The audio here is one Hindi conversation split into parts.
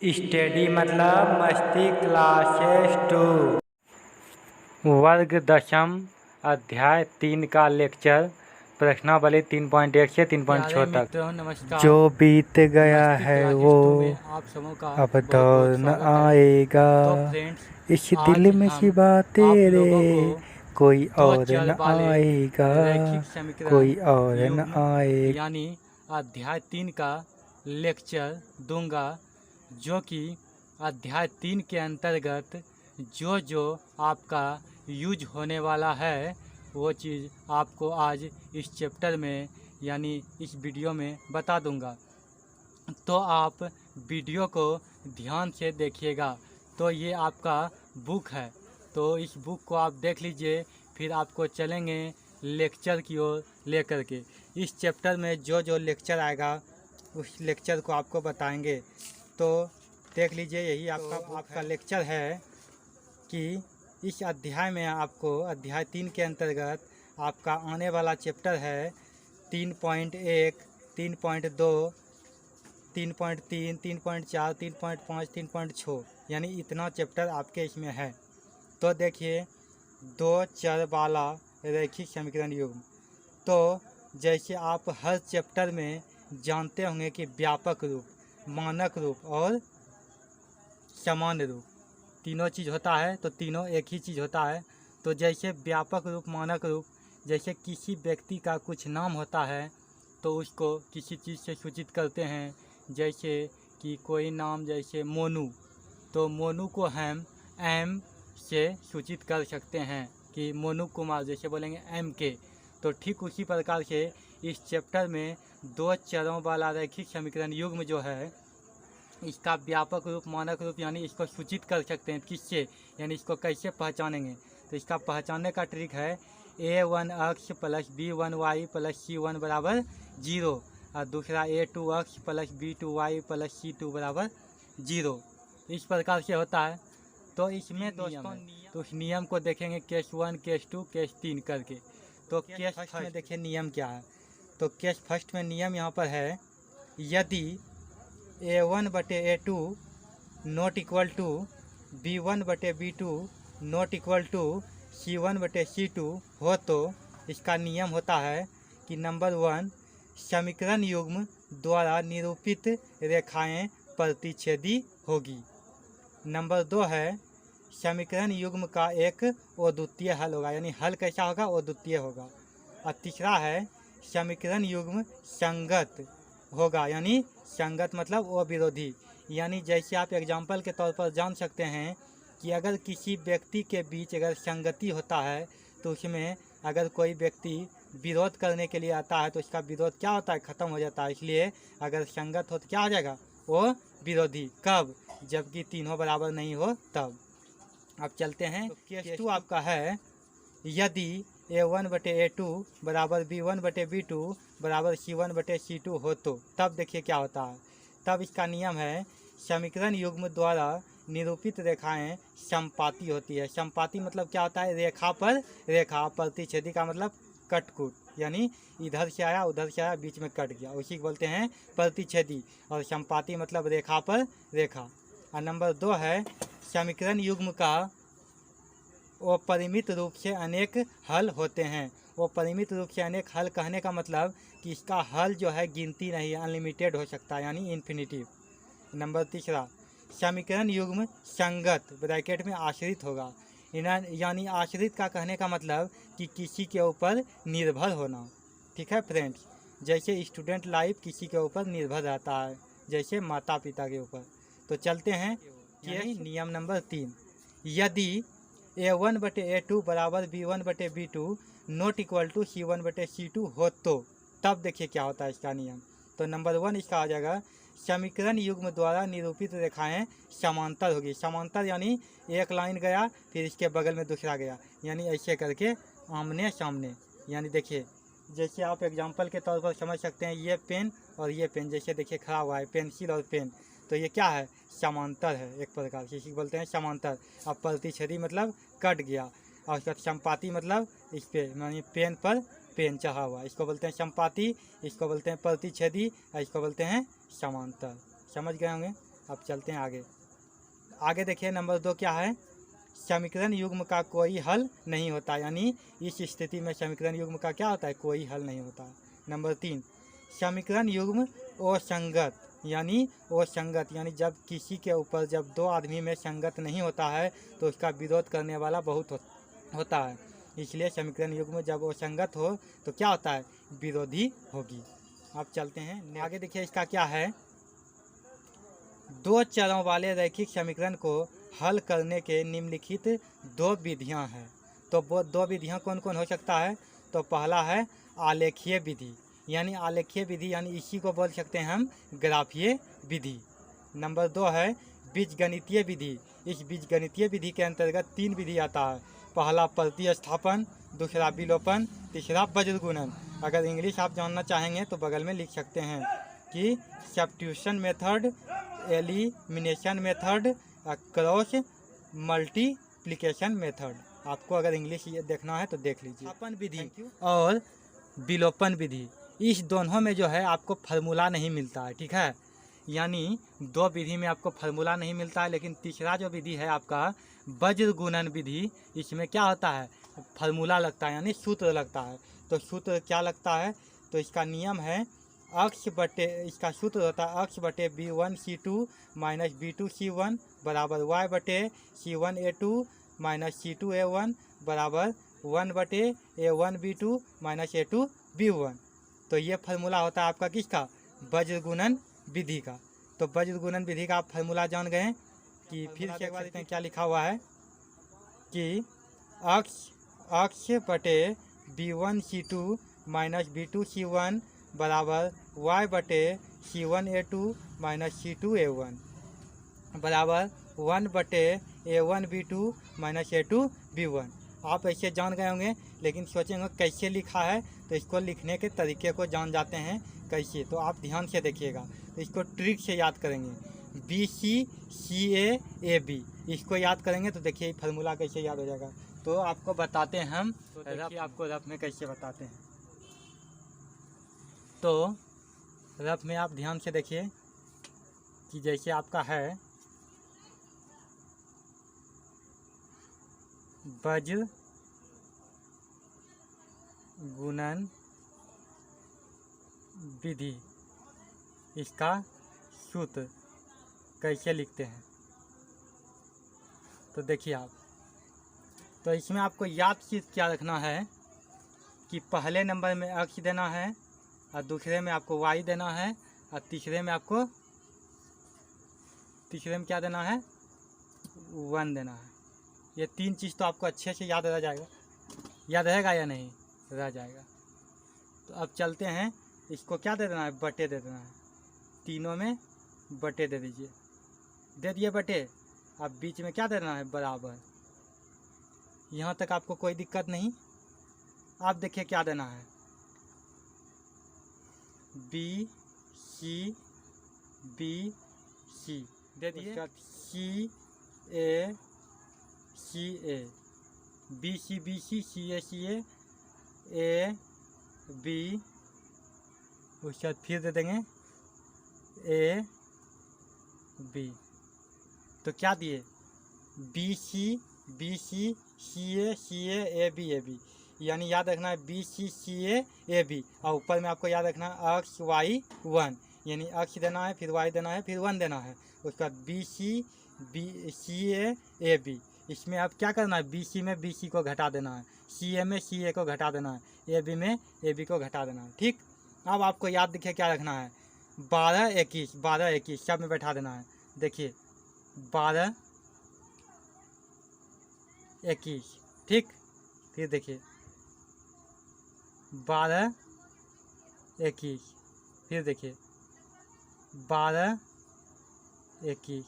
स्टडी मतलब मस्ती क्लासेस 2 वर्ग दशम अध्याय 3 का लेक्चर प्रश्नावली 3.1 से 3.6 तक। नमस्कार। जो बीत गया मस्ती है क्लासेस वो 2 में आप सबों का अब बहुत दौर बहुत न स्वागत है। आएगा। तो फ्रेंड्स, इस आज दिल में हम शिवा आप तेरे लोगों को कोई दो और चर न वाले आएगा, रैखिक समीकरण कोई और न युग्म आएगा। यानी अध्याय 3 का लेक्चर दूंगा, जो कि अध्याय 3 के अंतर्गत जो आपका यूज होने वाला है वो चीज़ आपको आज इस चैप्टर में यानी इस वीडियो में बता दूंगा। तो आप वीडियो को ध्यान से देखिएगा। तो ये आपका बुक है, तो इस बुक को आप देख लीजिए, फिर आपको चलेंगे लेक्चर की ओर लेकर के। इस चैप्टर में जो लेक्चर आएगा उस लेक्चर को आपको बताएंगे। तो देख लीजिए, यही आपका लेक्चर है कि इस अध्याय में आपको अध्याय 3 के अंतर्गत आपका आने वाला चैप्टर है 3.1, 3.2, 3.3, 3.4, 3.5, 3.6 यानी इतना चैप्टर आपके इसमें है। तो देखिए, दो चर वाला रैखिक समीकरण युग्म। तो जैसे आप हर चैप्टर में जानते होंगे कि व्यापक रूप, मानक रूप और सामान्य रूप तीनों चीज़ होता है, तो तीनों एक ही चीज़ होता है। तो जैसे व्यापक रूप, मानक रूप, जैसे किसी व्यक्ति का कुछ नाम होता है तो उसको किसी चीज़ से सूचित करते हैं। जैसे कि कोई नाम जैसे मोनू, तो मोनू को हम एम से सूचित कर सकते हैं कि मोनू कुमार, जैसे बोलेंगे एम के। तो ठीक उसी प्रकार से इस चैप्टर में दो चरों वाला रैखिक समीकरण युग्म जो है, इसका व्यापक रूप, मानक रूप यानी इसको सूचित कर सकते हैं किससे, यानी इसको कैसे पहचानेंगे। तो इसका पहचानने का ट्रिक है a1 अक्ष plus b1 Y plus c1 बराबर 0 और दूसरा a2 अक्ष plus b2 Y plus c2 बराबर 0। इस प्रकार से होता है। तो इसमें दोस्तों तो उस नियम को देखेंगे केस 1, केस 2, केस 3 करके। तो केस फर्स्ट में देखिए नियम क्या है। तो केस फर्स्ट में नियम यहाँ पर है, यदि a1/a2 not equal to b1/b2 not equal to c1/c2 हो तो इसका नियम होता है कि नंबर 1, समीकरण युग्म द्वारा निरूपित रेखाएं प्रतिच्छेदी होगी। नंबर 2 है, समीकरण युग्म का एक अद्वितीय हल होगा, यानी हल कैसा होगा, अद्वितीय होगा। और तीसरा है, समीकरण युग्म संगत होगा, यानी संगत मतलब अविरोधी। यानी जैसे आप एग्जाम्पल के तौर पर जान सकते हैं कि अगर किसी व्यक्ति के बीच अगर संगति होता है तो उसमें अगर कोई व्यक्ति विरोध करने के लिए आता है तो उसका विरोध क्या होता है, ख़त्म हो जाता है। इसलिए अगर संगत हो तो क्या हो जाएगा, वो विरोधी। कब, जबकि तीनों बराबर नहीं हो तब। अब चलते हैं तो केस 2 आपका है, यदि a1/a2 बराबर b1/b2 बराबर c1/c2 हो तो तब देखिए क्या होता है। तब इसका नियम है, समीकरण युग्म द्वारा निरूपित रेखाएं समपाती होती है। समपाती मतलब क्या होता है, रेखा पर रेखा। प्रतिच्छेदी का मतलब कटकुट, यानी इधर से आया उधर से आया, बीच में कट गया, उसी को बोलते हैं प्रतिच्छेदी। और समपाती मतलब रेखा पर रेखा। और नंबर 2 है, समीकरण युग्म का वो परिमित रूप से अनेक हल होते हैं। वो परिमित रूप से अनेक हल कहने का मतलब कि इसका हल जो है गिनती नहीं है, अनलिमिटेड हो सकता है, यानी इन्फिनिटिव। नंबर 3, समीकरण युग्म संगत ब्रैकेट में आश्रित होगा। यानी आश्रित का कहने का मतलब कि किसी के ऊपर निर्भर होना। ठीक है फ्रेंड्स, जैसे स्टूडेंट लाइफ किसी के ऊपर निर्भर रहता है, जैसे माता पिता के ऊपर। तो चलते हैं कि नियम नंबर 3, यदि a1/a2 बराबर b1/b2 not equal to c1/c2 हो तो तब देखिए क्या होता है इसका नियम। तो नंबर 1 इसका आ जाएगा, समीकरण युग्म द्वारा निरूपित रेखाएं समांतर होगी। समांतर यानी एक लाइन गया फिर इसके बगल में दूसरा गया, यानी ऐसे करके आमने सामने। यानी देखिए, जैसे आप एग्जांपल के तौर पर समझ सकते हैं, ये पेन और ये पेन जैसे देखिए खड़ा हुआ है, पेंसिल और पेन, तो ये क्या है, समांतर है एक प्रकार से, इसी को बोलते हैं समांतर। अब प्रतिच्छेदी मतलब कट गया, और उसका संपाती मतलब इस पे यानी पेन पर पेन चढ़ा हुआ, इसको बोलते हैं संपाती, इसको बोलते हैं प्रतिच्छेदी और इसको बोलते हैं समांतर। समझ गए होंगे। अब चलते हैं आगे। आगे देखिए नंबर 2 क्या है, समीकरण युग्म का कोई हल नहीं होता, यानी इस स्थिति में समीकरण युग्म का क्या होता है, कोई हल नहीं होता। नंबर 3, समीकरण युग्म असंगत, यानी असंगत यानी जब किसी के ऊपर जब दो आदमी में संगत नहीं होता है तो उसका विरोध करने वाला बहुत होता है, इसलिए समीकरण युग्म जब असंगत हो तो क्या होता है, विरोधी होगी। अब चलते हैं आगे। देखिए इसका क्या है, दो चरों वाले रैखिक समीकरण को हल करने के निम्नलिखित दो विधियां हैं। तो वो दो विधियां कौन कौन हो सकता है, तो पहला है आलेखीय विधि, यानी आलेखीय विधि यानी इसी को बोल सकते हैं हम ग्राफीय विधि। नंबर 2 है बीजगणितीय विधि। इस बीजगणितीय विधि के अंतर्गत 3 विधि आता है, पहला प्रतिस्थापन, दूसरा विलोपन, तीसरा वज्रगुणन। अगर इंग्लिश आप जानना चाहेंगे तो बगल में लिख सकते हैं कि substitution method, elimination method, cross multiplication method. आपको अगर इंग्लिश ये देखना है तो देख लीजिए। स्थापन विधि और विलोपन विधि, इस दोनों में जो है आपको फार्मूला नहीं मिलता है, ठीक है, यानी दो विधि में आपको फार्मूला नहीं मिलता है। लेकिन तीसरा जो विधि है आपका वज्रगुणन विधि, इसमें क्या होता है, फार्मूला लगता है, यानी सूत्र लगता है। तो सूत्र क्या लगता है, तो इसका नियम है अक्ष बटे, इसका सूत्र होता है अक्ष बटे B1C2 माइनस B2C1 बराबर y बटे C1A2 माइनस C2A1 बराबर 1 बटे A1B2 माइनस A2B1। तो ये फार्मूला होता है आपका किसका, वज्रगुणन विधि का। तो वज्रगुणन विधि का आप फार्मूला जान गए कि फिर से एक बार देखते हैं क्या लिखा हुआ है कि अक्ष बटे B1C2 माइनस B2C1 बराबर y बटे C1A2 माइनस C2A1 बराबर 1 बटे A1B2 माइनस A2B1। आप ऐसे जान गए होंगे, लेकिन सोचेंगे कैसे लिखा है, तो इसको लिखने के तरीके को जान जाते हैं कैसे, तो आप ध्यान से देखिएगा। तो इसको ट्रिक से याद करेंगे, BCCAAB, इसको याद करेंगे तो देखिए फार्मूला कैसे याद हो जाएगा। तो आपको बताते हैं हम, तो देखिए आपको रफ में कैसे बताते हैं। तो रफ में आप ध्यान से देखिए कि जैसे आपका है वज्रगुणन विधि, इसका सूत्र कैसे लिखते हैं, तो देखिए आप, तो इसमें आपको याद चीज़ क्या रखना है कि पहले नंबर में अक्ष देना है और दूसरे में आपको y देना है और तीसरे में क्या देना है, 1 देना है। ये 3 चीज़ तो आपको अच्छे से याद रह जाएगा, याद रहेगा या नहीं, रह जाएगा। तो अब चलते हैं, इसको क्या दे देना है, बटे दे देना है, तीनों में बटे दे दीजिए, दे दिए बटे। अब बीच में क्या दे देना है, बराबर। यहाँ तक आपको कोई दिक्कत नहीं। आप देखिए क्या देना है, BC दे दिए, CA BC CA AB, उसके बाद फिर दे देंगे AB। तो क्या दिए, BC CA AB, यानी याद रखना है BC CA AB, और ऊपर में आपको याद रखना है अक्ष y1, यानी अक्ष देना है, फिर y देना है, फिर 1 देना है। उसके बाद BC CA AB, इसमें अब क्या करना है, BC में BC को घटा देना है, CA में CA को घटा देना है, AB में AB को घटा देना है, ठीक। अब आपको याद देखिए क्या रखना है, 12 21 सब में बैठा देना है। देखिए 12 21, ठीक। फिर देखिए 12 21, फिर देखिए 12 21।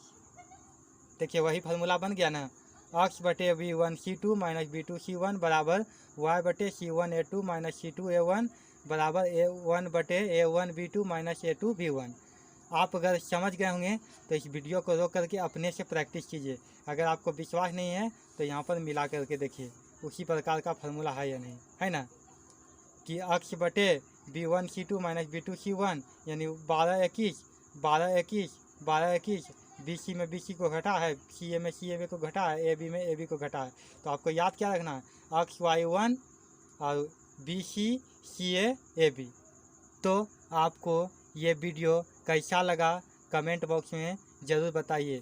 देखिए वही फार्मूला बन गया ना, अक्ष बटे B1C2 माइनस B2C1 बराबर y बटे C1A2 माइनस C2A1 बराबर A1 बटे A1B2 माइनस A2B1। आप अगर समझ गए होंगे तो इस वीडियो को रोक करके अपने से प्रैक्टिस कीजिए। अगर आपको विश्वास नहीं है तो यहाँ पर मिला करके देखिए उसी प्रकार का फार्मूला है या नहीं, है ना, कि अक्ष बटे B1C2 माइनस B2C1 यानी 12 21 BC में BC को घटा है, CA में CA को घटा है, AB में AB को घटा है। तो आपको याद क्या रखना है, अक्ष Y1 और BC CA AB। तो आपको ये वीडियो कैसा लगा कमेंट बॉक्स में ज़रूर बताइए।